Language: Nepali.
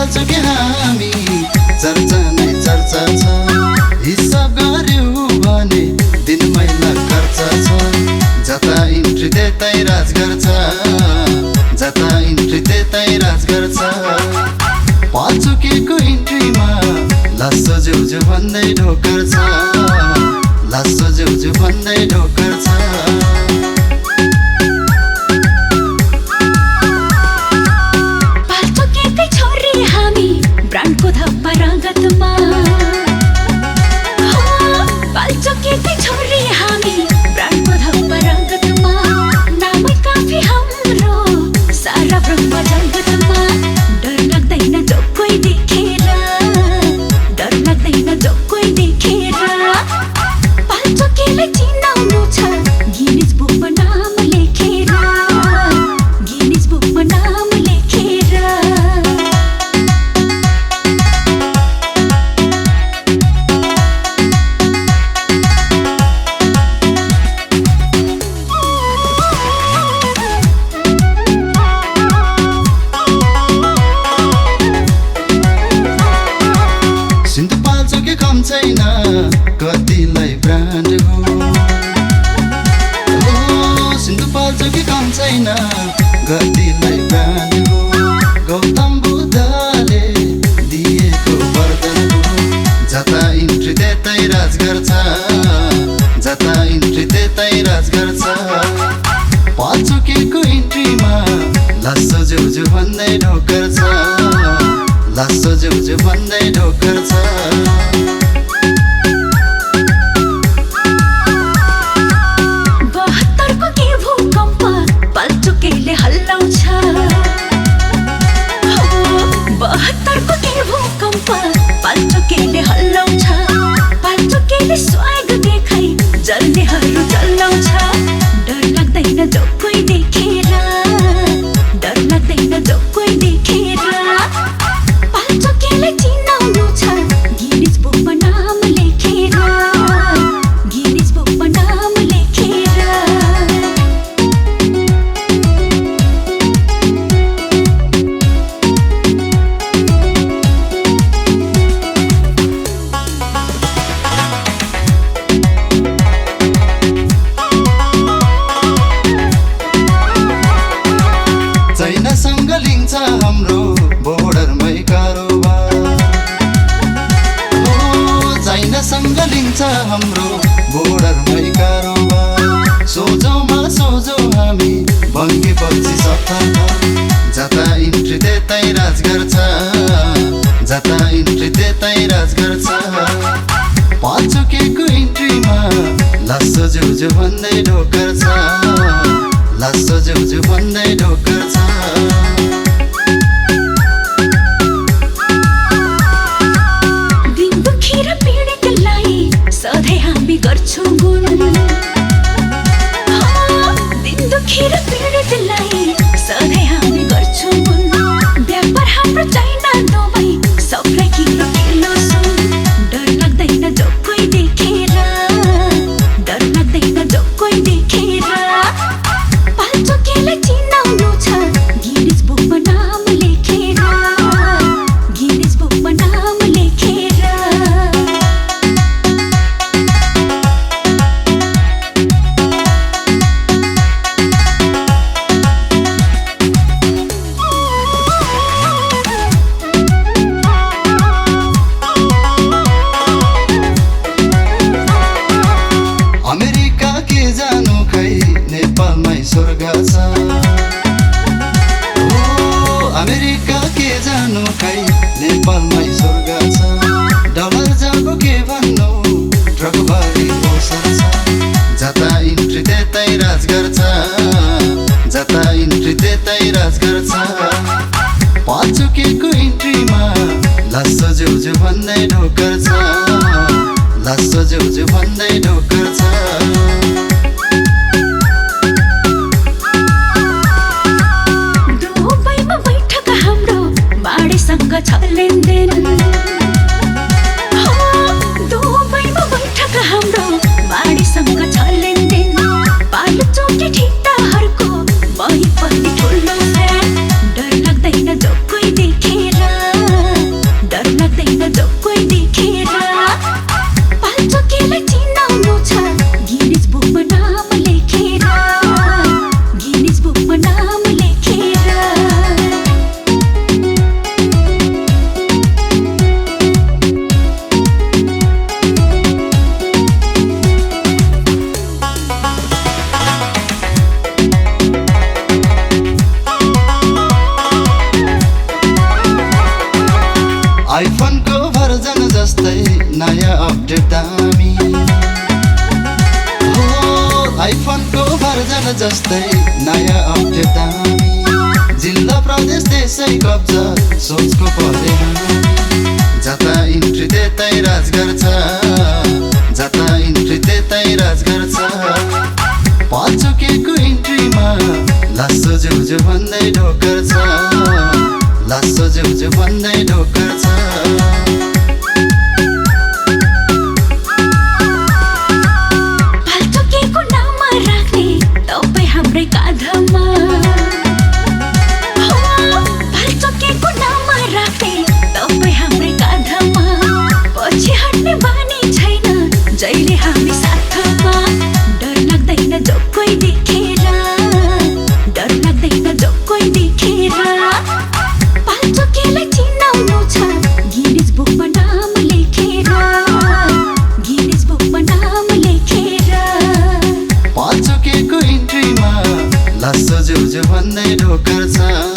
सिन्धुपाल्चोके हामी चर्चा नै चर्चा छ। हिसाब गर्यो भने दिन महिना खर्च छ। जता इन्ट्री त्यतै राज गर्छ, जता इन्ट्री त्यतै राज गर्छ। पाल्चोकेको इन्ट्रीमा लासो ज्यूज्यू भन्दै ढोकर छ, लासो ज्यूज्यू भन्दै ढोकर छ। ब्रान्डको धप्पा रगतमा पाल्चोकेकै छोरी हामी ब्रान्डको धप्पा रगतमा। नामै काफी हाम्रो सारा ब्रह्म जगतमा। डर लाग्दैन जो कोही देखेर, डर लाग्दैन जो कोही देखेर। पाल्चोकेलाई चिनाउनु छ गिनिज बुकमा नाम लेखेर, गिनिज बुकमा नाम लेखेर। कम छैन कतिलाई ब्रान्ड हो, सिन्धुपाल्चोके कम छैन कतिलाई ब्रान्ड हो। गौतम बुद्धले दिएको वरदान हो। जता इन्ट्री त्यतै राज गर्छ, जता इन्ट्री त्यतै राज गर्छ। पाल्चोकेको इन्ट्रीमा लासो ज्यूज्यू भन्दै ढोकर छ, लासो ज्यूज्यू भन्दै ढोकर छ। पाल्चोकेले हल्लाउँछ, 72को के भूकम्प पाल्चोकेले हल्लाउँछ। पाल्चोकेले स्वाग देखाइ जल्नेहरू जल्लाउँछ। डर लाग्दैन जो कोही देखेर, डर लाग्दैन जो कोही देखेर। पाल्चोकेलाई चिनाउनु छ गिनिज बुकमा नाम लेखेर, गिनिज बुकमा नाम लेखेर। चाइनासँग लिन्छ हाम्रो बोर्डरमै कारोबार हो, चाइनासँग लिन्छ हाम्रो बोर्डरमै कारोबार। सोझौमा सोझौ हामी भङ्गी पछि सफा। जता इन्ट्री त्यतै राज गर्छ, जता इन्ट्री त्यतै राज गर्छ। पाल्चोकेको इन्ट्रीमा लासो ज्यूज्यू भन्दै ढोकर छ, लासो ज्यूज्यू भन्दै ढोकर छ। दिन दुखेर पीडितलाई सधैँ हामी गर्छौँ गुण। दिन दुखेर पीडितलाई सधैँ हामी गर्छौँ गुण। व्यापार हाम्रो चाइना दुबई सबलाई किलो किलो सुन। डर लाग्दैन जो कोही देखेर, डर लाग्दैन जो कोही देखेर। पाल्चोकेलाई चिनाउनु छ गिनिज बुकमा नाम लेखेर, गिनिज बुकमा नाम लेखेर। अमेरिका के जानु खै नेपालमै स्वर्ग छ। अमेरिका के जानु खै नेपालमै स्वर्ग छ। डलर जाको के भन्नु ट्रकभरि अवसर छ। जता इन्ट्री त्यतै राज गर्छ, जता इन्ट्री त्यतै राज गर्छ। पाल्चोकेको इन्ट्रीमा लासो ज्यूज्यू भन्दै ढोकर छ, लासो ज्यूज्यू भन्दै ढोकर छ। दुबईमा बैठक हाम्रो माडेसँग छ लेनदेन। दुबईमा बैठक हाम्रो माडेसँग छ लेनदेन। पाल्चोके ठिटाहरूको बही पनि ठुलो फ्यान। डर लाग्दैन जो कोही देखेर, नयाँ अपडेट दामी हो आइफोनको भर्जन जस्तै नयाँ अपडेट दामी जिल्ला प्रदेश देशै कब्जा सोचको परे हामी जता इन्ट्री त्यतै राज गर्छ जता इन्ट्री त्यतै राज गर्छ पाल्चोकेको इन्ट्रीमा लासो जेउजे भन्दै ढोकर छ लासो जेउजे भन्दै ढोकर छ पाल्चोकेको नाम राख्ने तपाईँ हाम्रै काँधमा पाल्चोकेको नाम राख्ने तपाईँ हाम्रै काँधमा पछि हट्ने बानी छैन जहिले हामी साथमा डर लाग्दैन जो कोही देखेर डर लाग्दैन जो कोही देखेर पाल्चोकेलाई चिनाउनु छ गिनिज बुकमा नाम लेखेर गिनिज बुकमा नाम लेखेर पाल्चोकेको इन्ट्रीमा लासो जेउजे भन्दै ढोकर छ